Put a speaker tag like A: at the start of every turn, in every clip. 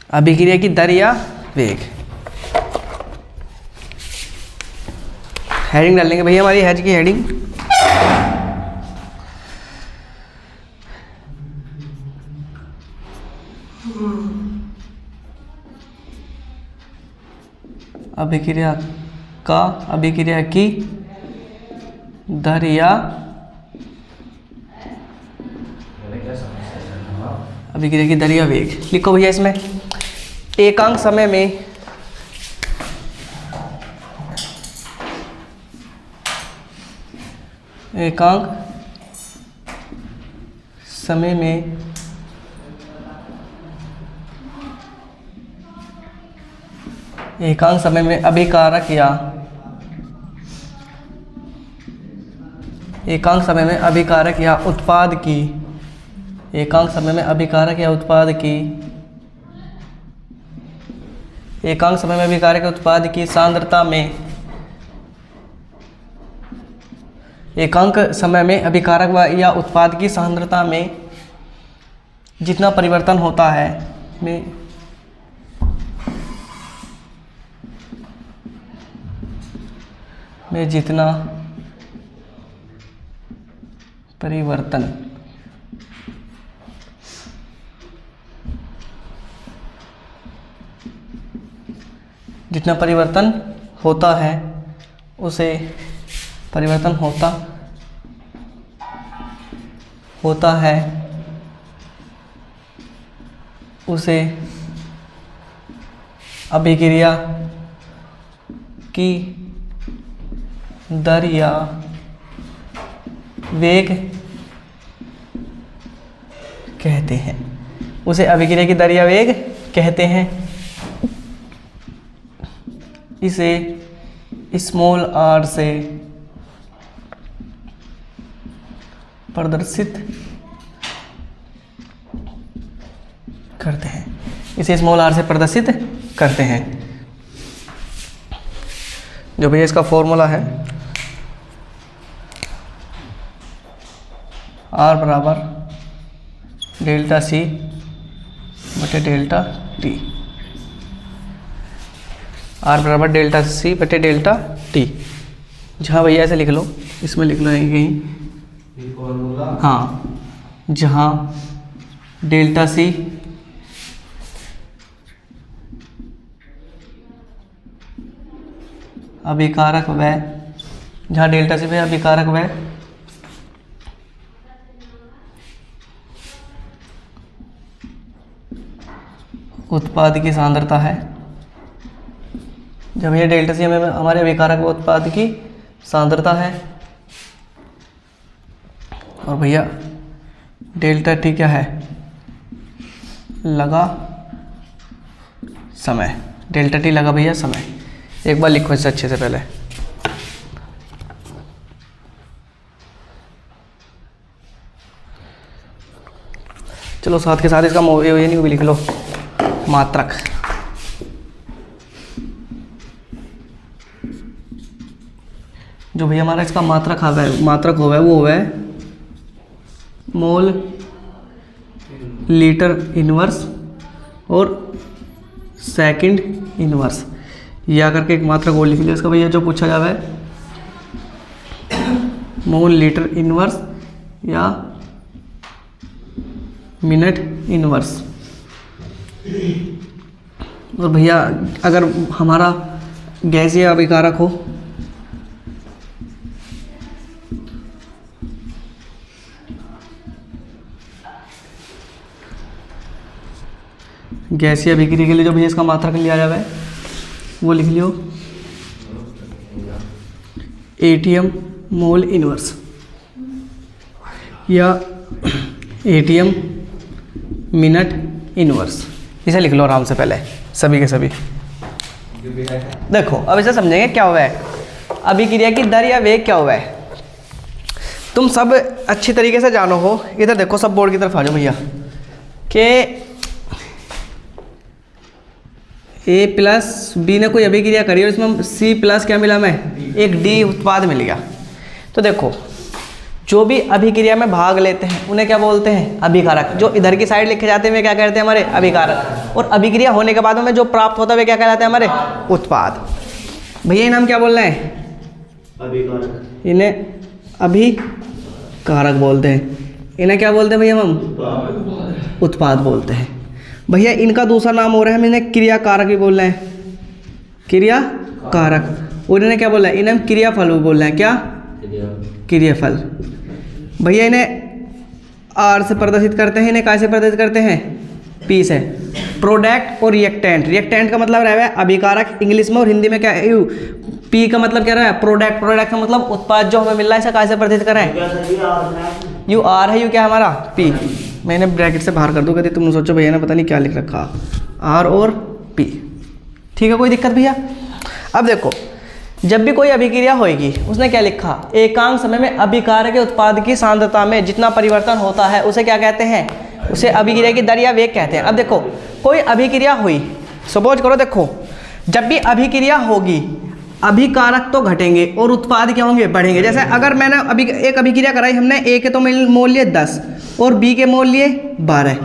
A: अभिक्रिया की दर या वेग। हेडिंग डाल लेंगे भैया, हमारी हैज की हेडिंग अभिक्रिया का, अभिक्रिया की दर या अभिक्रिया की दर या वेग। लिखो भैया इसमें एकांक समय में एकांक समय में एकांक समय में अभिकारक या एकांक समय में अभिकारक या उत्पाद की, एकांक समय में अभिकारक या उत्पाद की, एकांक समय में अभिकारक या उत्पाद की सांद्रता में, एकांक समय में अभिकारक या उत्पाद की सांद्रता में जितना परिवर्तन होता है में जितना परिवर्तन होता है उसे परिवर्तन होता है उसे अभिक्रिया की दर या वेग कहते हैं। उसे अभिक्रिया की दर या वेग कहते हैं। इसे स्मॉल r से प्रदर्शित करते हैं। इसे स्मॉल r से प्रदर्शित करते हैं। जो भैया इसका फॉर्मूला है R बराबर डेल्टा C बटे डेल्टा T। R बराबर डेल्टा C बटे डेल्टा T। जहाँ भैया ऐसे लिख लो, इसमें लिख लो कहीं, हाँ, जहाँ डेल्टा C अभिकारक वह, जहाँ डेल्टा C में अभिकारक वह उत्पाद की सांद्रता है। जब ये डेल्टा C में हमारे अभिकारक उत्पाद की सांद्रता है, और भैया डेल्टा T क्या है, लगा समय। डेल्टा T लगा भैया समय। एक बार लिखो इसे अच्छे से पहले। चलो साथ के साथ इसका ये नहीं भी लिख लो, मात्रक। जो भैया हमारा इसका मात्रक हो है वो है मोल लीटर इनवर्स और सेकंड इनवर्स। या करके एक मात्रक और लिख लिया इसका भैया, जो पूछा जावे मोल लीटर इनवर्स या मिनट इनवर्स। और भैया अगर हमारा गैसीय अभिकारक हो, गैसीय अभिक्रिया के लिए जो भैया इसका मात्रक लिया जाए वो लिख लियो ATM मोल इनवर्स या ATM मिनट इनवर्स। इसे लिख लो आराम से पहले सभी के सभी। देखो अब इसे समझेंगे क्या हुआ है, अभिक्रिया की दर या वेग क्या हुआ है। तुम सब अच्छी तरीके से जानो हो। इधर देखो, सब बोर्ड की तरफ आ जाओ भैया, कि A प्लस B ने कोई अभिक्रिया करी और इसमें C प्लस क्या मिला, मैं एक D उत्पाद मिल गया। तो देखो जो भी अभिक्रिया में भाग लेते हैं उन्हें क्या बोलते हैं? अभिकारक। जो इधर की साइड लिखे जाते हैं वे क्या कहते हैं? हमारे अभिकारक। और अभिक्रिया होने के बाद में जो प्राप्त होता है वे क्या कहलाते हैं? हमारे उत्पाद। भैया इन्हें हम क्या बोल रहे हैं? अभिकारक। इन्हें अभिकारक बोलते हैं। इन्हें क्या बोलते हैं भैया? हम उत्पाद बोलते हैं। भैया इनका दूसरा नाम हो रहा है, हम इन्हें क्रियाकारक भी बोल रहे हैं, क्रियाकारक। और इन्हें क्या बोल रहे हैं? इन्हें हम क्रियाफल भी बोल रहे हैं। क्या? क्रियाफल। भैया इन्हें आर से प्रदर्शित करते हैं, इन्हें काय से प्रदर्शित करते हैं? पी से। प्रोडक्ट और रिएक्टेंट। रिएक्टेंट का मतलब रहा है अभिकारक इंग्लिश में, और हिंदी में क्या है? यू। पी का मतलब क्या रहा है? प्रोडक्ट। प्रोडक्ट का मतलब उत्पाद जो हमें मिल रहा है, इसे काय से प्रदर्शित कर रहे हैं? यू आर है, यू क्या हमारा? पी। मैंने ब्रैकेट से बाहर कर दूँ, कहते तुम सोचो भैया ने पता नहीं क्या लिख रखा, आर और पी। ठीक है, कोई दिक्कत भैया? अब देखो, जब भी कोई अभिक्रिया होगी, उसने क्या लिखा? एकांक समय में अभिकारक के उत्पाद की सांद्रता में जितना परिवर्तन होता है उसे क्या कहते हैं? उसे अभिक्रिया की दर या वेग कहते हैं। अब देखो, कोई अभिक्रिया हुई, सपोज करो, देखो जब भी अभिक्रिया होगी अभिकारक तो घटेंगे और उत्पाद क्या होंगे? बढ़ेंगे। जैसे अगर मैंने अभी एक अभिक्रिया कराई, हमने ए के तो मोल लिए 10 और बी के मोल लिए 12।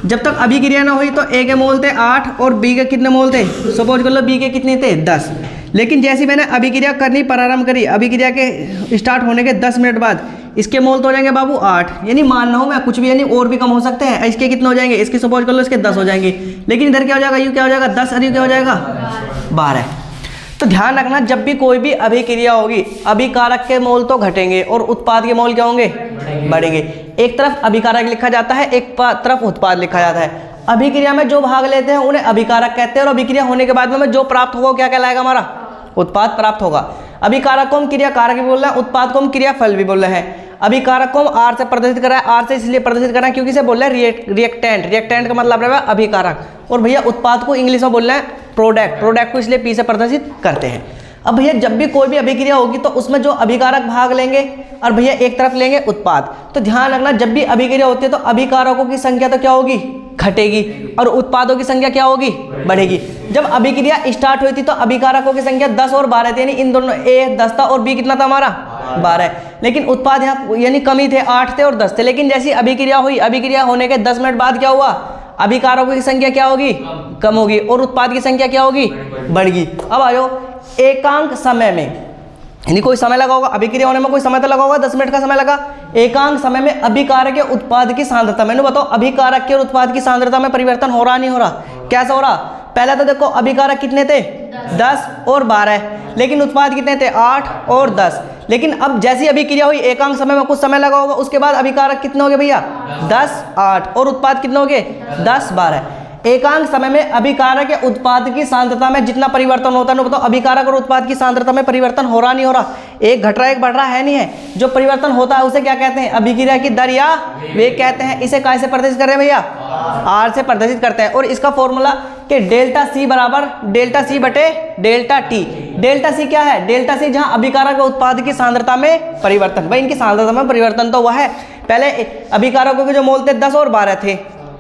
A: जब तक अभिक्रिया ना हुई तो ए के मोल थे 8 और बी के कितने मोल थे? सपोज कर लो बी के कितने थे? 10। लेकिन जैसे मैंने अभिक्रिया करनी प्रारंभ करी, अभिक्रिया के स्टार्ट होने के 10 मिनट बाद इसके मोल तो हो जाएंगे बाबू 8, यानी मान रहा हूँ मैं कुछ भी, यानी और भी कम हो सकते हैं। इसके कितने हो जाएंगे? इसके सपोज कर लो इसके 10 हो जाएंगे। लेकिन इधर क्या हो जाएगा? यू क्या हो जाएगा? 10 और यू क्या हो जाएगा? 12। तो ध्यान रखना, जब भी कोई भी अभिक्रिया होगी अभिकारक के मोल तो घटेंगे और उत्पाद के मोल क्या होंगे? बढ़ेंगे। एक तरफ अभिकारक लिखा जाता है, एक तरफ उत्पाद लिखा जाता है। अभिक्रिया में जो भाग लेते हैं उन्हें अभिकारक कहते हैं, और अभिक्रिया होने के बाद में जो प्राप्त होगा क्या कहलाएगा? हमारा उत्पाद प्राप्त होगा। अभिकारक को हम क्रियाकारक भी बोल रहे हैं, उत्पाद को हम क्रियाफल भी बोल रहे हैं। अभिकारक को हम आर से प्रदर्शित कर रहा है, आर से इसलिए प्रदर्शित कर रहे हैं क्योंकि इसे बोल रहे हैं रिएक्टेंट। रिएक्टेंट का मतलब है अभिकारक। और भैया उत्पाद को इंग्लिश में बोल रहे हैं प्रोडक्ट। प्रोडक्ट को इसलिए पी से प्रदर्शित करते हैं। अब भैया जब भी कोई भी अभिक्रिया होगी तो उसमें जो अभिकारक भाग लेंगे और भैया एक तरफ लेंगे उत्पाद। तो ध्यान रखना, जब भी अभिक्रिया होती है तो अभिकारकों की संख्या तो क्या होगी? घटेगी, और उत्पादों की संख्या क्या होगी? बढ़ेगी। जब अभिक्रिया स्टार्ट हुई थी तो अभिकारकों की संख्या 10 और 12 थी, यानी इन दोनों ए 10 था और बी कितना था हमारा? 12। लेकिन उत्पाद यहाँ यानी कमी थे, 8 थे और 10 थे। लेकिन जैसी अभिक्रिया हुई, अभिक्रिया होने के 10 मिनट बाद क्या हुआ? अभिकारकों की संख्या क्या होगी? कम होगी, और उत्पाद की संख्या क्या होगी? बढ़ेगी। अब आयो, एकांक समय में, यानी कोई समय लगा होगा अभिक्रिया होने में, कोई समय तो लगा होगा, 10 मिनट का समय लगा। एकांक समय में अभिकारक के उत्पाद की सांद्रता, मैंने बताओ अभिकारक के उत्पाद की सांद्रता में परिवर्तन हो रहा नहीं हो रहा? कैसा हो रहा? पहले तो देखो अभिकारक कितने थे? 10 और 12, लेकिन उत्पाद कितने थे? 8 और 10। लेकिन अब जैसी अभिक्रिया हुई एकांक समय में कुछ समय लगा होगा, उसके बाद अभिकारक कितने हो गए भैया? 10, 8 और उत्पाद कितने हो गए? 10, 12। एकांक समय में अभिकारक के उत्पाद की सांद्रता में जितना परिवर्तन होता है, बताओ अभिकारक और उत्पाद की सांद्रता में परिवर्तन हो रहा नहीं हो रहा? एक घट रहा है एक बढ़ रहा है नहीं है? जो परिवर्तन होता है उसे क्या कहते हैं? अभिक्रिया की दर या वेग कहते हैं। इसे कैसे प्रदर्शित कर रहे हैं भैया? आर से प्रदर्शित करते हैं। और इसका फॉर्मूला कि डेल्टा सी बराबर डेल्टा सी बटे डेल्टा टी। डेल्टा सी क्या है? डेल्टा सी जहां अभिकारक और उत्पाद की सांद्रता में परिवर्तन। भाई इनकी सांद्रता में परिवर्तन तो हुआ है। पहले अभिकारकों के जो मोल थे 10 और 12 थे,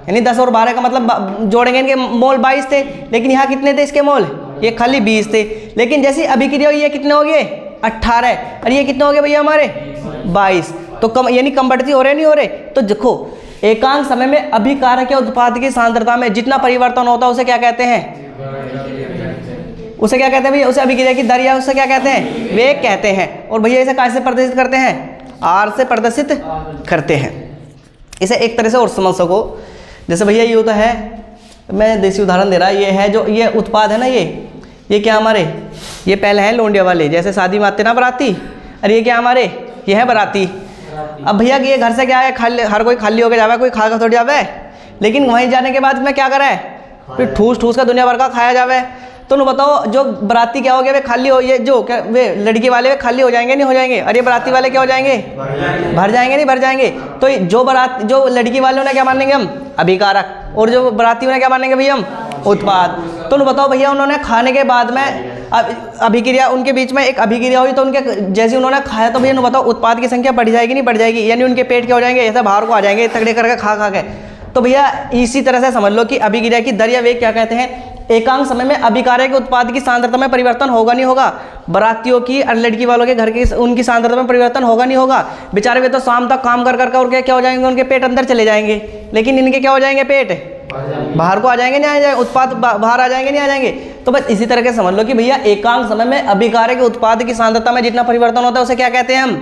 A: यानी 10 और 12 का मतलब जोड़ेंगे इनके मोल 22 थे। लेकिन यहाँ कितने थे इसके मोल? ये खाली 20 थे। लेकिन जैसी अभिक्रिया हुई ये कितने हो गए? 18। और ये कितने हो गए भैया हमारे? 22। तो कम, यानी कम बढ़ती हो रहे नहीं हो रहे? तो देखो एकांक समय में अभिकारक के उत्पाद की सांद्रता में जितना परिवर्तन होता है उसे क्या कहते हैं? उसे क्या कहते हैं भैया? उसे अभिक्रिया की दर या उसे क्या कहते हैं? वेग कहते हैं। और भैया इसे कैसे प्रदर्शित करते हैं? आर से प्रदर्शित करते हैं। इसे एक तरह से और समझ सको, जैसे भैया ये होता है, मैं देसी उदाहरण दे रहा, ये है जो ये उत्पाद है ना, ये क्या हमारे, ये पहले हैं लोंडिया वाले, जैसे शादी में आते ना बराती, और ये क्या हमारे, ये है बराती। अब भैया ये घर से क्या है, खाली, हर कोई खाली होकर जावे, कोई खा कर थोड़ी जावे। लेकिन वहीं जाने के बाद में क्या करा है? फिर ठूस ठूस का दुनिया भर का खाया जावे। तो न बताओ जो बराती क्या हो गया, वे खाली हो, ये जो क्या वे लड़की वाले वे खाली हो जाएंगे नहीं हो जाएंगे? और ये बराती वाले क्या हो जाएंगे? भर जाएंगे नहीं भर जाएंगे? तो जो लड़की वाले उन्हें क्या मानेंगे हम? अभिकारक। और जो बराती उन्हें क्या मानेंगे भैया हम? उत्पाद। तो न बताओ भैया उन्होंने खाने के बाद में अभिक्रिया, उनके बीच में एक अभिक्रिया हुई, तो उनके जैसे उन्होंने खाया तो भैया न बताओ उत्पाद की संख्या बढ़ जाएगी नहीं बढ़ जाएगी? यानी उनके पेट क्या हो जाएंगे? ऐसे बाहर को आ जाएंगे तगड़े करके खा खा के। तो भैया इसी तरह से समझ लो कि अभिक्रिया की दर या वेग क्या कहते हैं? एकांक समय में अभिकार्य के उत्पाद की सांद्रता में परिवर्तन होगा नहीं होगा? बारातियों की और लड़की वालों के घर की उनकी सांद्रता में परिवर्तन होगा नहीं होगा? बेचारे वे तो शाम तक काम कर कर उनके क्या हो जाएंगे, उनके पेट अंदर चले जाएंगे, लेकिन इनके क्या हो जाएंगे, पेट बाहर को आ जाएंगे, नहीं आ जाएंगे, उत्पाद बाहर आ जाएंगे, नहीं आ जाएंगे। तो बस इसी तरह के समझ लो कि भैया एकांक समय में अभिकार्य के उत्पाद की सांद्रता में जितना परिवर्तन होता है उसे क्या कहते हैं हम?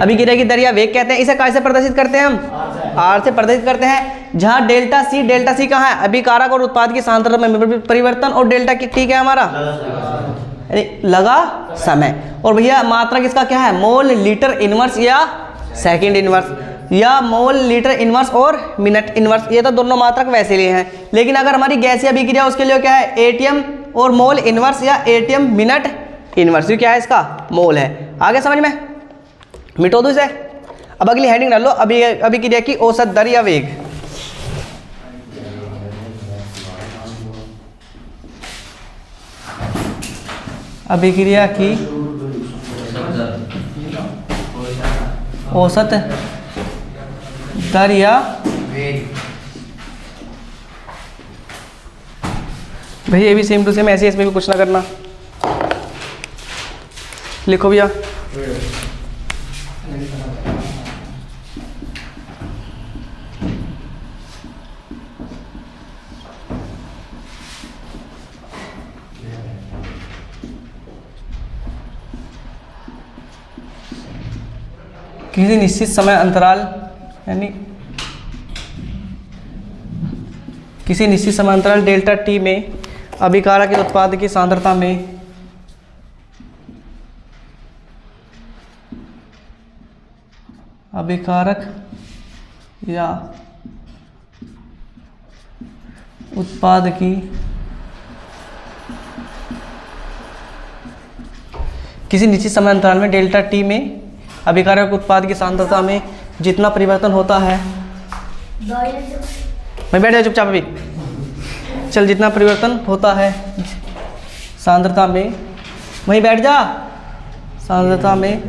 A: अभिक्रिया की दर या वेग कहते हैं। इसे कैसे प्रदर्शित करते हैं हम? आर से प्रदर्शित करते हैं। जहां डेल्टा सी कहाँ है? अभिकारक और उत्पाद की सांद्रता में परिवर्तन, और डेल्टा की टी क्या है हमारा? लगा समय। और भैया मात्रक इसका क्या है? मोल लीटर इनवर्स या सेकंड इनवर्स, या मोल लीटर इनवर्स और मिनट इनवर्स। ये तो दोनों मात्रक वैसे लिए हैं, लेकिन अगर हमारी गैसीय अभिक्रिया उसके लिए क्या है? एटीएम और मोल इनवर्स या एटीएम मिनट इनवर्स। ये क्या है? इसका मोल है। आगे समझ में? मिटो दो इसे। अब अगली हेडिंग डाल लो, अभिक्रिया की औसत दर या वेग। अभिक्रिया की औसत दर या भैया ये भी सेम टू सेम ऐसे, इसमें भी कुछ ना करना, लिखो भैया। किसी निश्चित समय अंतराल यानी किसी निश्चित समय अंतराल डेल्टा टी में अभिकारक के उत्पाद की सांद्रता में अभिकारक या उत्पाद की किसी निश्चित समय अंतराल में डेल्टा टी में अभिकारक उत्पाद की सांद्रता में जितना परिवर्तन होता है, मैं बैठ जा चुपचाप अभी, चल, जितना परिवर्तन होता है सांद्रता में, वहीं बैठ जा, सांद्रता में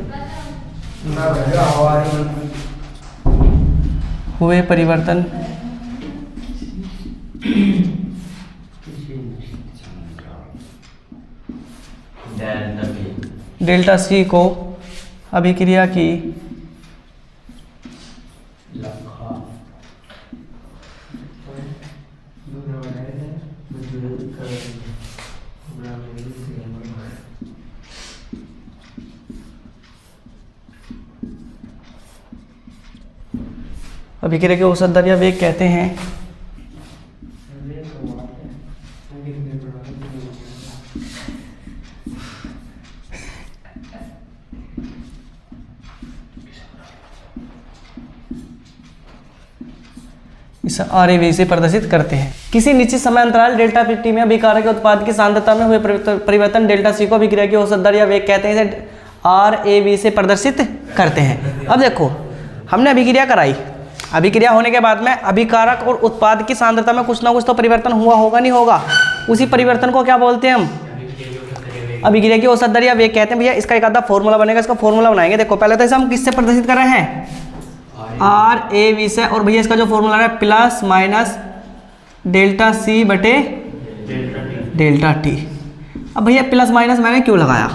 A: हुए परिवर्तन डेल्टा सी को अभिक्रिया की अभिक्रिया के औसत दर या वेग कहते हैं। इसे RAV से प्रदर्शित करते हैं। किसी निश्चित समय अंतराल डेल्टा टी में अभिकारक के उत्पाद की सांद्रता में हुए परिवर्तन डेल्टा सी को अभिक्रिया की औसत दर या वेग कहते हैं। इसे RAV से प्रदर्शित करते हैं। अब देखो, हमने अभिक्रिया कराई, अभिक्रिया होने के बाद में अभिकारक और उत्पाद की सांद्रता में कुछ ना कुछ तो परिवर्तन हुआ होगा, नहीं होगा? उसी परिवर्तन को क्या बोलते हैं हम? अभिक्रिया की औसत दर या वेग कहते हैं। भैया इसका एक आधा फॉर्मूला बनेगा, इसका फॉर्मूला बनाएंगे। देखो पहले तो इसे हम किससे प्रदर्शित कर रहे हैं? RAV से। और भैया इसका जो फॉर्मूला है प्लस माइनस डेल्टा सी बटे डेल्टा टी। अब भैया प्लस माइनस मैंने क्यों लगाया?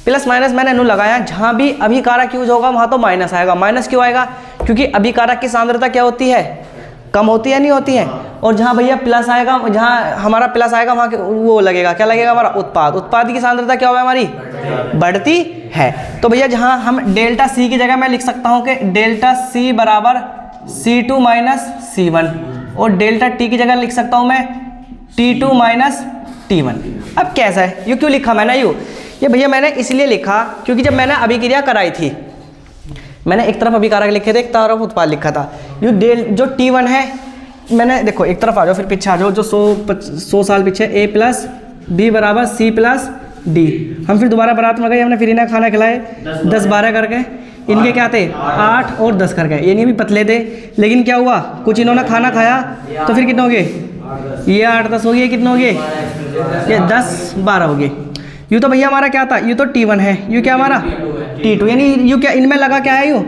A: प्लस माइनस मैंने नु लगाया, जहां भी अभिकारक यूज होगा वहां तो माइनस आएगा। माइनस क्यों आएगा? क्योंकि अभिकारक की सांद्रता क्या होती है? कम होती है, नहीं होती है? और जहां भैया प्लस आएगा, जहां हमारा प्लस आएगा वहां वो लगेगा, क्या लगेगा? हमारा उत्पाद। उत्पाद की सांद्रता क्या होगा हमारी? बढ़ती है। तो भैया जहां हम डेल्टा सी की जगह मैं लिख सकता हूं कि डेल्टा सी बराबर C2 माइनस C1, और डेल्टा टी की जगह लिख सकता हूं मैं T2 माइनस T1। अब कैसा है? यू क्यों लिखा मैंने? ये भैया मैंने इसलिए लिखा क्योंकि जब मैंने अभिक्रिया कराई थी, मैंने एक तरफ अभिकारक लिखे थे, एक तरफ उत्पाद लिखा था। जो T1 है, मैंने देखो एक तरफ आ जाओ, फिर पीछे आ जाओ, जो 100 साल पीछे, A प्लस B बराबर C प्लस D। हम फिर दोबारा बारात में गए, हमने फिर इन्हें खाना खिलाए 10-12 करके। इनके क्या थे? 8 और 10 करके। ये नहीं भी पतले थे, लेकिन क्या हुआ, कुछ इन्होंने खाना खाया तो फिर कितने हो गए? ये 8-10 हो गए, कितने हो गए? ये 10-12 हो गए। यू तो भैया हमारा क्या था? यू तो T1 है, यू क्या हमारा? T2। यानी यू क्या इनमें लगा क्या है? यू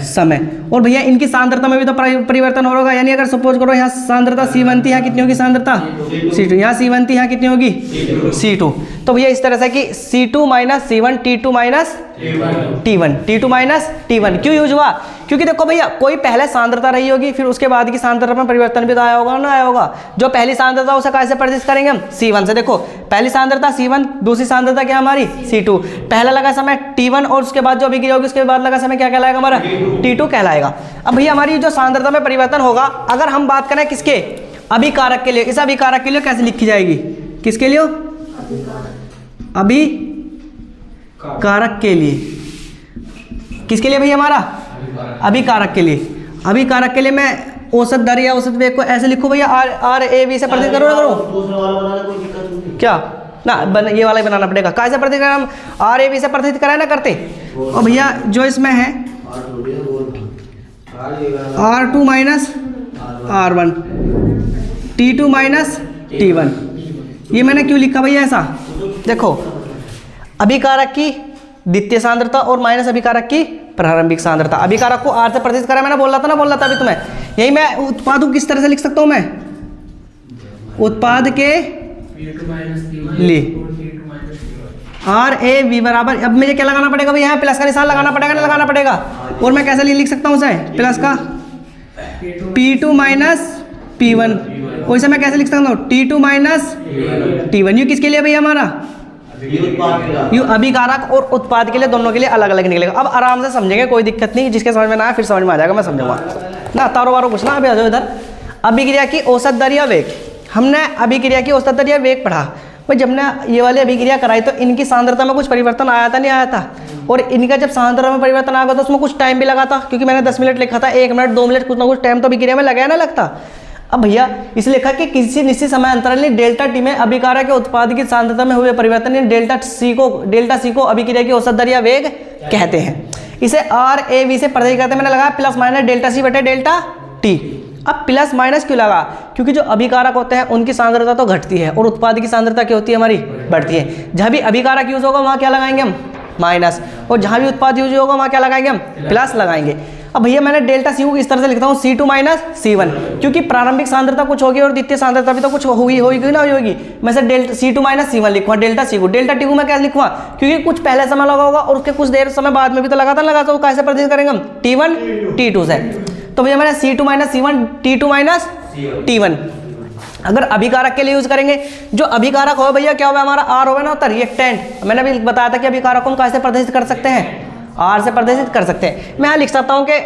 A: समय। और भैया इनकी सांद्रता में भी तो परिवर्तन होगा, यानी अगर सपोज करो यहाँ सांद्रता C1 थी, यहाँ कितनी होगी सांद्रता C2, यहाँ C1 थी, यहाँ कितनी होगी C2। तो भैया इस तरह से कि C2 minus C1 T2 minus T1 minus T1 क्यों यूज हुआ? क्योंकि देखो भैया कोई पहले सांद्रता रही होगी, फिर उसके बाद की सांद्रता में परिवर्तन भी तो आया होगा ना, आया होगा। जो पहली सांद्रता उसे कैसे प्रदर्शित करेंगे हम? C1 से। देखो पहली सांद्रता C1, दूसरी सांद्रता क्या हमारी C2, पहला लगा समय T1 और उसके बाद जो अभिक्रिया होगी उसके बाद लगा समय क्या कहलाएगा हमारा T2 कहलाएगा। अब भैया हमारी जो सांद्रता में परिवर्तन होगा, अगर हम बात करें किसके? अभिकारक के लिए। इस अभिकारक के लिए कैसे लिखी जाएगी? किसके लिए? अभिकारक के लिए। किसके लिए भैया? हमारा अभिकारक के लिए। अभिकारक के लिए मैं औसत दर या औसत वेग को ऐसे लिखूं भैया, RAV से प्रदर्शित करो ना करो क्या ना, ये वाला ही बनाना पड़ेगा। कैसे प्रदर्शित करें हम? RAV से प्रदर्शित कराए ना करते। और भैया जो इसमें है R2 minus R1 T2 minus T1। ये मैंने क्यों लिखा भैया ऐसा? देखो अभिकारक की द्वितीय सांद्रता और माइनस अभिकारक की प्रारंभिक सांद्रता। अभिकारक को R से प्रदर्शित करा, मैंने बोला था अभी तुम्हें। यही मैं उत्पाद को किस तरह से लिख सकता हूं? मैं उत्पाद के लिए RAV बराबर, अब मुझे क्या लगाना पड़ेगा भैया? यहाँ प्लस का निशान लगाना पड़ेगा ना, लगाना पड़ेगा। और मैं कैसे लिख सकता हूँ उसे? प्लस का P2 माइनस P1। वैसे मैं कैसे लिख सकता हूँ? T2 minus T1। यू किसके लिए भैया? हमारा यू अभिकारक और उत्पाद के लिए, दोनों के लिए अलग अलग निकलेगा। अब आराम से समझेंगे, कोई दिक्कत नहीं। जिसके समझ में ना आए फिर समझ में आ जाएगा, मैं समझाऊंगा ना। तारो वारो कुछ ना। अभी आ जाओ इधर। अभिक्रिया की औसत दर या वेग। हमने अभिक्रिया की औसत दर या वेग पढ़ा भाई। जब ने ये वाली अभिक्रिया कराई तो इनकी सांद्रता में कुछ परिवर्तन आया था, नहीं आया था? और इनका जब सांद्रता में परिवर्तन आ गया तो उसमें कुछ टाइम भी लगा था, क्योंकि मैंने 10 मिनट लिखा था, 1 मिनट 2 मिनट कुछ ना कुछ टाइम तो अभिक्रिया में लगाया ना लगता। अब भैया इसलिए लिखा कि किसी निश्चित समय अंतराल में डेल्टा टी में अभिकारक के उत्पाद की सांद्रता में हुए परिवर्तन डेल्टा सी को अभिक्रिया की औसत दर या वेग कहते हैं। इसे RAV से प्रदर्शित करते हैं। मैंने लगाया प्लस माइनस डेल्टा सी बटे डेल्टा टी। अब प्लस माइनस क्यों लगा? क्योंकि जो अभिकारक होते हैं उनकी सांद्रता तो घटती है और उत्पाद की सांद्रता क्या होती है? हमारी बढ़ती है। जहाँ भी अभिकारक यूज होगा वहाँ क्या लगाएंगे हम? माइनस। और जहाँ भी उत्पाद यूज होगा वहाँ क्या लगाएंगे हम? प्लस लगाएंगे। अब भैया मैंने डेल्टा सी को इस तरह से लिखता हूँ C2 माइनस C1, क्योंकि प्रारंभिक सांद्रता कुछ होगी और द्वितीय सांद्रता भी तो कुछ होगी ना होगी। मैं से C2 माइनस C1 लिखूँगा डेल्टा सी को। डेल्टा टी को मैं कैसे लिखूँगा? क्योंकि कुछ पहले समय लगा होगा और उसके कुछ देर समय बाद में भी तो लगा था, तो कैसे प्रदर्शित करेंगे हम? T1 T2 से। तो भैया मैंने C2 minus C1 T2 minus T1। अगर अभिकारक के लिए यूज करेंगे, जो अभिकारक हो भैया क्या होगा? हमारा R होगा ना, होता रिएक्टेंट। मैंने अभी बताया था कि अभिकारक को हम कैसे प्रदर्शित कर सकते हैं? R से प्रदर्शित कर सकते हैं। मैं यहाँ लिख सकता हूँ कि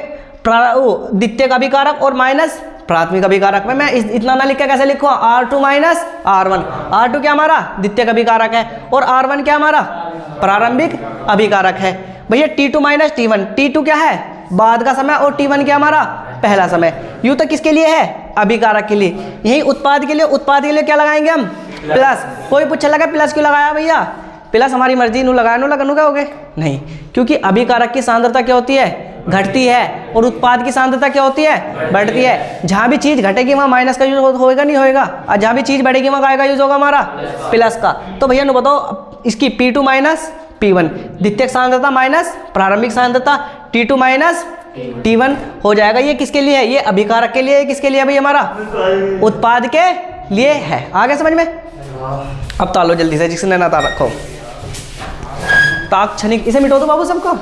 A: द्वितीयक अभिकारक और माइनस प्राथमिक अभिकारक में। मैं इतना ना लिख के कैसे लिखूँ? R2 minus R1। R2 क्या हमारा? द्वितीयक अभिकारक है और R1 क्या हमारा? प्रारंभिक अभिकारक है। भैया T2 माइनस T1। T2 क्या है? बाद का समय और T1 क्या हमारा? पहला समय। यू तो किसके लिए है? अभिकारक के लिए। यही उत्पाद के लिए, उत्पाद के लिए क्या लगाएंगे हम? प्लस। कोई पूछने लगा प्लस क्यों लगाया भैया? प्लस हमारी मर्जी, नु लगाया नु लगनू क्या हो गए? नहीं, क्योंकि अभिकारक की सांद्रता क्या होती है? घटती है। और उत्पाद की सांद्रता क्या होती है? बढ़ती है। जहाँ भी चीज घटेगी वहाँ माइनस का यूज होएगा नहीं होएगा, और जहाँ भी चीज बढ़ेगी वहाँ का यूज होगा हमारा प्लस का। तो भैया नु बताओ इसकी P2 माइनस P1, द्वितीयक सांद्रता माइनस प्रारंभिक सांद्रता T2 माइनस T1 हो जाएगा। ये किसके लिए है? ये अभिकारक के लिए। किसके लिए भाई? हमारा उत्पाद के लिए है। आगे समझ में? अब तालो जल्दी से, जिसने ना ताल रखो। ताक्षणिक, इसे मिटो दो बाबू सबको। हाँ,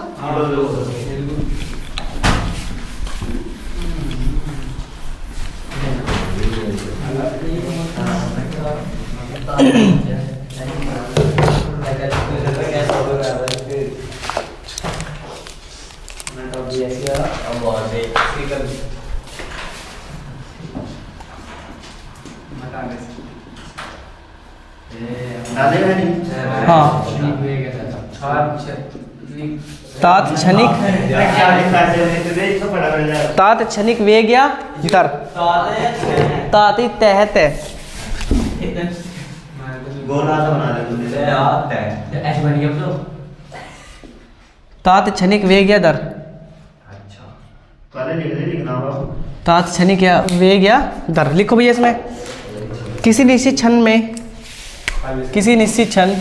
A: तात्क्षणिक वेग या दर। ताति तहत तात्क्षणिक वेग या दर। तात्क्षणिक या वेग या दर लिखो भैया। इसमें किसी निश्चित क्षण में, किसी निश्चित क्षण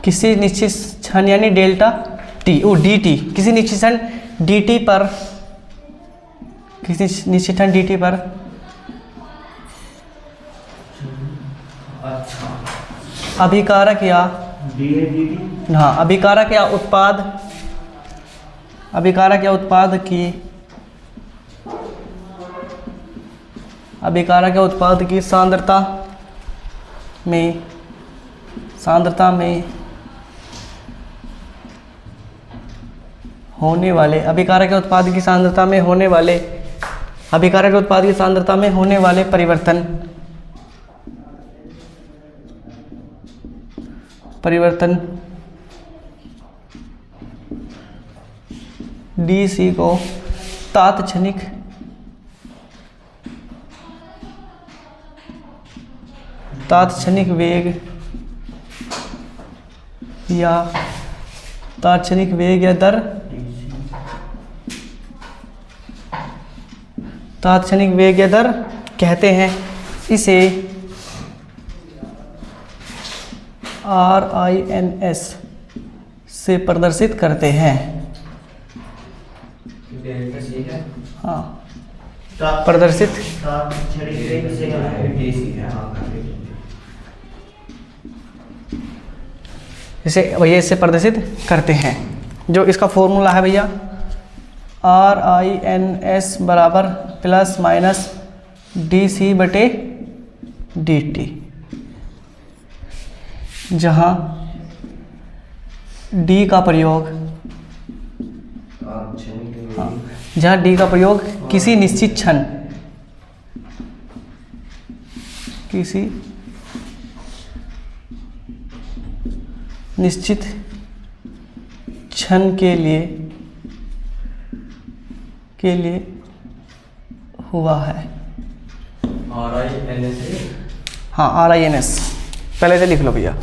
A: किसी निश्चित क्षण यानी डेल्टा टी डी टी, किसी निश्चित क्षण डी टी पर, किसी निश्चित क्षण डी टी पर अभिकारक या हाँ अभिकारक या उत्पाद की सांद्रता में होने वाले परिवर्तन डीसी को तात्क्षणिक वेग या दर कहते हैं। इसे RINS से प्रदर्शित करते हैं। हाँ प्रदर्शित इसे प्रदर्शित करते हैं। जो इसका फॉर्मूला है भैया RINS बराबर प्लस माइनस DC बटे DT, जहाँ D का प्रयोग किसी निश्चित क्षण के लिए हुआ है। हाँ RINS पहले से लिख लो भैया।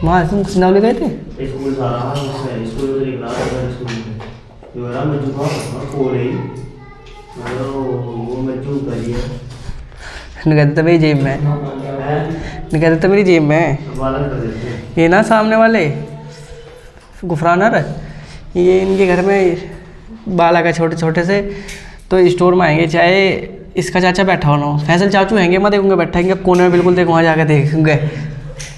A: वहाँ तुम सिनावले गए थे?
B: स्कूल सारा स्कूल में निकला स्कूल में तो यार मैं जो को रही मतलब वो मैं चूक कर दिया
A: निकलते मेरी जेब में ये ना सामने वाले गुफरानर ये इनके घर में बाला का छोटे छोटे से तो स्टोर में आएंगे, चाहे इसका चाचा बैठा होना फैसल चाचू हैंगे मैं देखूंगे बैठेंगे कोने में बिल्कुल देख वहाँ जाकर देखूंगे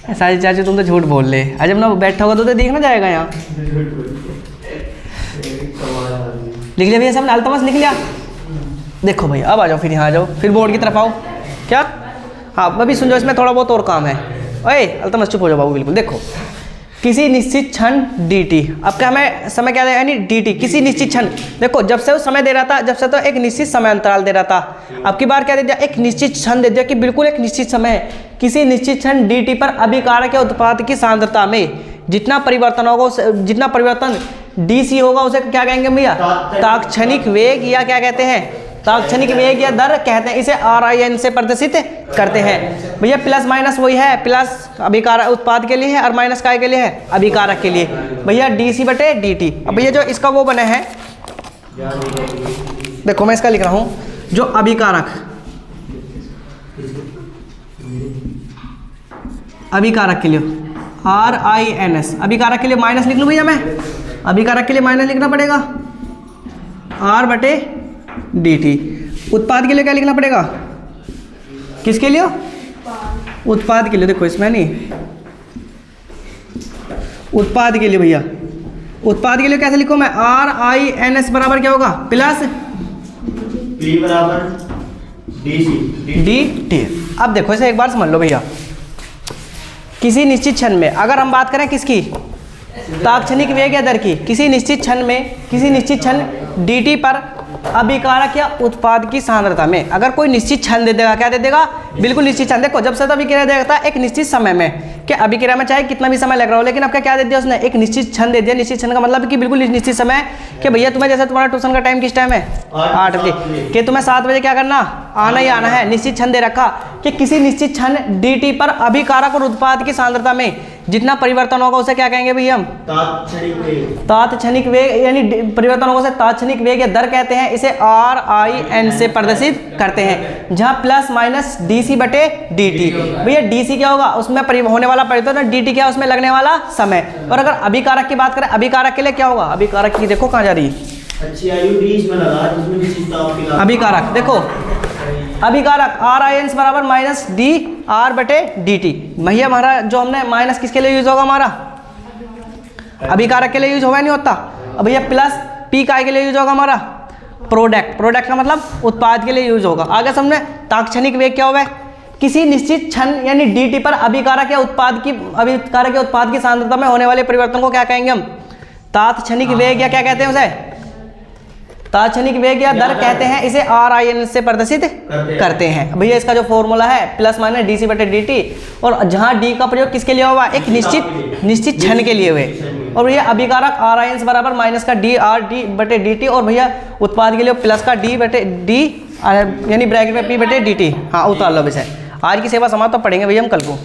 A: सारे चाचू तुम तो झूठ बोल ले आज जब ना बैठा होगा तो देखना जाएगा यहाँ। लिख लिया भैया सब अल्तमस लिख लिया। देखो भैया अब आ जाओ फिर यहाँ आ जाओ फिर बोर्ड की तरफ आओ। क्या हाँ मैं भी सुन जाओ इसमें थोड़ा बहुत और काम है। ओए अल्तमस चुप हो जाओ बाबू बिल्कुल। देखो किसी निश्चित क्षण dt अब क्या हमें समय क्या देगा यानी dt किसी निश्चित क्षण। देखो जब से वो समय दे रहा था जब से तो एक निश्चित समय अंतराल दे रहा था अब की बार क्या दे दिया एक निश्चित क्षण दे दिया कि बिल्कुल एक निश्चित समय किसी निश्चित क्षण dt पर अभिकारक या उत्पाद की सांद्रता में जितना परिवर्तन होगा उसे, जितना परिवर्तन डीसी होगा उसे क्या कहेंगे भैया? तात्क्षणिक वेग, या क्या कहते हैं? तात्क्षणिक वेग या दर कहते हैं। इसे RIN से प्रदर्शित करते हैं। भैया प्लस माइनस वही है, प्लस अभिकारक उत्पाद के लिए है और माइनस काय के लिए है? अभिकारक के लिए। भैया dC/dt। अब भैया जो इसका वो बने हैं, देखो मैं इसका लिख रहा हूँ, जो अभिकारक के लिए RINS, अभिकारक के लिए माइनस लिख लूँ भैया मैं? अभिकारक के लिए माइनस लिखना पड़ेगा R/dt। उत्पाद के लिए क्या लिखना पड़ेगा? किसके लिए? उत्पाद के लिए। देखो इसमें नहीं, उत्पाद के लिए भैया, उत्पाद के लिए कैसे लिखो मैं? RINS बराबर क्या होगा? प्लस
B: P बराबर
A: dt। अब देखो इसे एक बार समझ लो भैया, किसी निश्चित क्षण में, अगर हम बात करें किसकी? तात्क्षणिक वेग या दर की, किसी निश्चित क्षण में, किसी निश्चित क्षण dt पर अभिकारक या उत्पाद की सांद्रता में अगर कोई निश्चित क्षण दे देगा, क्या दे देगा? बिल्कुल निश्चित क्षण। देखो जब से तो अभिक्रिया देता है एक निश्चित समय में, कि अभिक्रिया में चाहे कितना भी समय लग रहा हो, लेकिन अब क्या दे दिया उसने? एक निश्चित क्षण दे दिया। निश्चित क्षण का मतलब कि बिल्कुल निश्चित समय, कि भैया तुम्हें, जैसे तुम्हारा ट्यूशन का टाइम किस टाइम है? 8 बजे, कि तुम्हें 7 बजे क्या करना? आना ही आना है। निश्चित क्षण दे रखा कि किसी निश्चित क्षण dt पर अभिकारक और उत्पाद की सांद्रता में जितना परिवर्तन होगा उसे क्या कहेंगे भैया हम? तात्क्षणिक वेग, यानी परिवर्तन होगा उसे तात्क्षणिक वेग या दर कहते हैं। इसे RIN से प्रदर्शित करते हैं, जहां प्लस माइनस dC/dt। भैया dC क्या होगा? उसमें होने वाला परिवर्तन, dt क्या? उसमें लगने वाला समय। और अगर अभिकारक की बात करें, अभिकारक के लिए क्या होगा? अभिकारक की देखो कहाँ जा रही है,
B: अच्छी आयु डी इसमें लगा, जिसमें विशिष्टता आपकी
A: अभिकारक। देखो अभिकारक RINS बराबर माइनस dR/dt। भैया हमारा जो हमने माइनस किसके लिए यूज होगा? हमारा अभिकारक के लिए यूज होगा, नहीं होता? अब भैया प्लस P काय के लिए यूज होगा? हमारा प्रोडक्ट का मतलब उत्पाद के लिए यूज होगा। आगे समझे? तात्क्षणिक वेग क्या होगा? किसी निश्चित क्षण यानी dt पर अभिकारक या उत्पाद की सांद्रता में होने वाले परिवर्तन को क्या कहेंगे हम? तात्क्षणिक वेग, या क्या कहते हैं उसे? तात्क्षणिक वेग या दर कहते हैं। इसे RIN से प्रदर्शित करते हैं। भैया इसका जो फॉर्मूला है प्लस माइनस dC/dt, और जहां d का प्रयोग किसके लिए हुआ? एक निश्चित क्षण के लिए हुए। और भैया अभिकारक RINS बराबर माइनस का dRdt, और भैया उत्पाद के लिए प्लस का d यानी ब्रैकेट में P/dt। हाँ उतार लो विषय। आज की सेवा समाप्त, तो पढ़ेंगे भैया हम कल को।